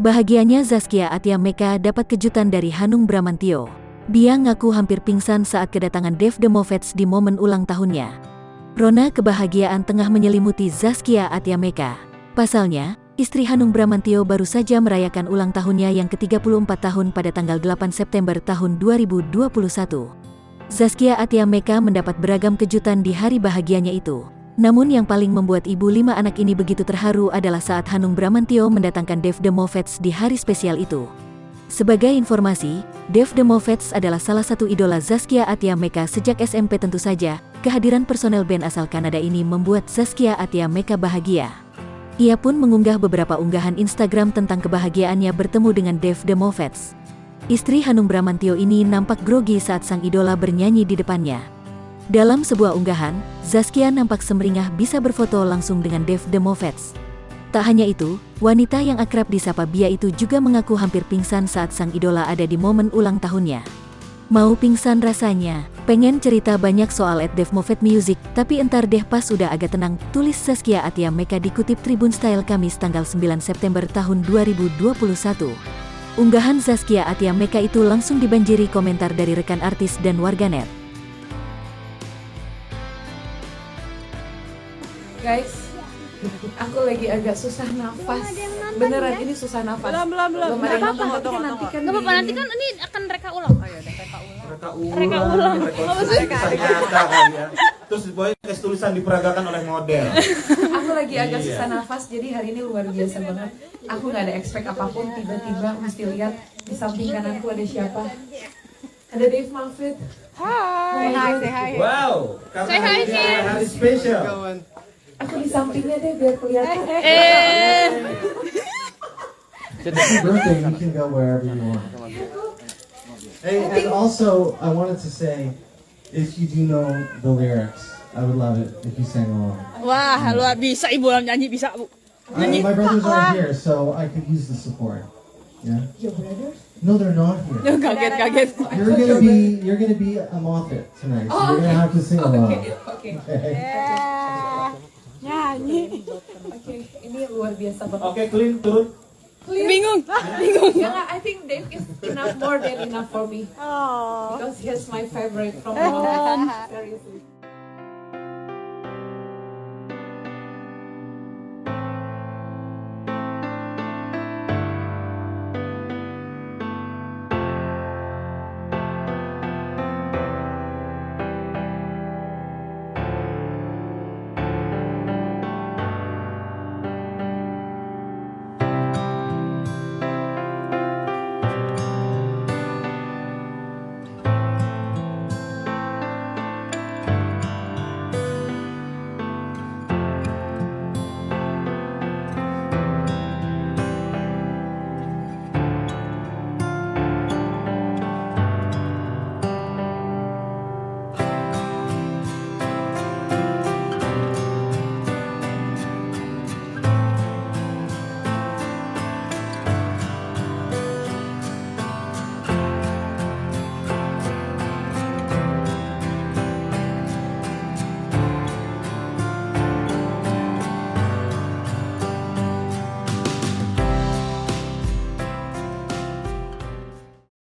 Bahagianya Zaskia Atia Meka dapat kejutan dari Hanung Bramantyo. Dia ngaku hampir pingsan saat kedatangan Dave The Moffats di momen ulang tahunnya. Rona kebahagiaan tengah menyelimuti Zaskia Atia Meka. Pasalnya, istri Hanung Bramantyo baru saja merayakan ulang tahunnya yang ke-34 tahun pada tanggal 8 September tahun 2021. Zaskia Atia Meka mendapat beragam kejutan di hari bahagianya itu. Namun yang paling membuat ibu 5 anak ini begitu terharu adalah saat Hanung Bramantyo mendatangkan Dave The Moffats di hari spesial itu. Sebagai informasi, Dave The Moffats adalah salah satu idola Zaskia Atia Meka sejak SMP tentu saja. Kehadiran personel band asal Kanada ini membuat Zaskia Atia Meka bahagia. Ia pun mengunggah beberapa unggahan Instagram tentang kebahagiaannya bertemu dengan Dave The Moffats. Istri Hanung Bramantyo ini nampak grogi saat sang idola bernyanyi di depannya. Dalam sebuah unggahan, Zaskia nampak semeringah bisa berfoto langsung dengan Dave The Moffats. Tak hanya itu, wanita yang akrab disapa Bia itu juga mengaku hampir pingsan saat sang idola ada di momen ulang tahunnya. Mau pingsan rasanya, pengen cerita banyak soal @Dave Moffat Music, tapi entar deh pas udah agak tenang, tulis Zaskia Atia Meka dikutip Tribun Style Kamis tanggal 9 September tahun 2021. Unggahan Zaskia Atia Meka itu langsung dibanjiri komentar dari rekan artis dan warganet. Guys, aku lagi agak susah nafas. Beneran ini susah nafas. Belum ada yang nonton, tapi nanti kan. Gak apa-apa, nanti kan ini akan reka ulang. Reka ulang. Terus boy tes tulisan diperagakan oleh model. Aku lagi agak susah nafas, jadi hari ini luar biasa banget. Aku nggak ada expect apapun, tiba-tiba mesti lihat di samping kananku ada siapa. Ada Dave Moffat. Hai. Say hi. Wow, Say hi, Kim. hari spesial. Aku di sampingnya deh biar kelihatan. Happy birthday, you can go wherever you want. Hey, and also, I wanted to say, if you do know the lyrics, I would love it if you sang along. Wah, luar bisa ibu nyanyi bisa bu. My brothers aren't here, so I could use the support. Yeah? Your brothers? No, they're not here. Kaget. You're gonna be a Moffat tonight, so you're gonna have to sing along. Oke. Nyanyi. Oke, ini luar biasa banget. Oke, clean turun. Bingung. Yeah, I think Dave is enough, more than enough for me. Because he's my favorite from all. Seriously.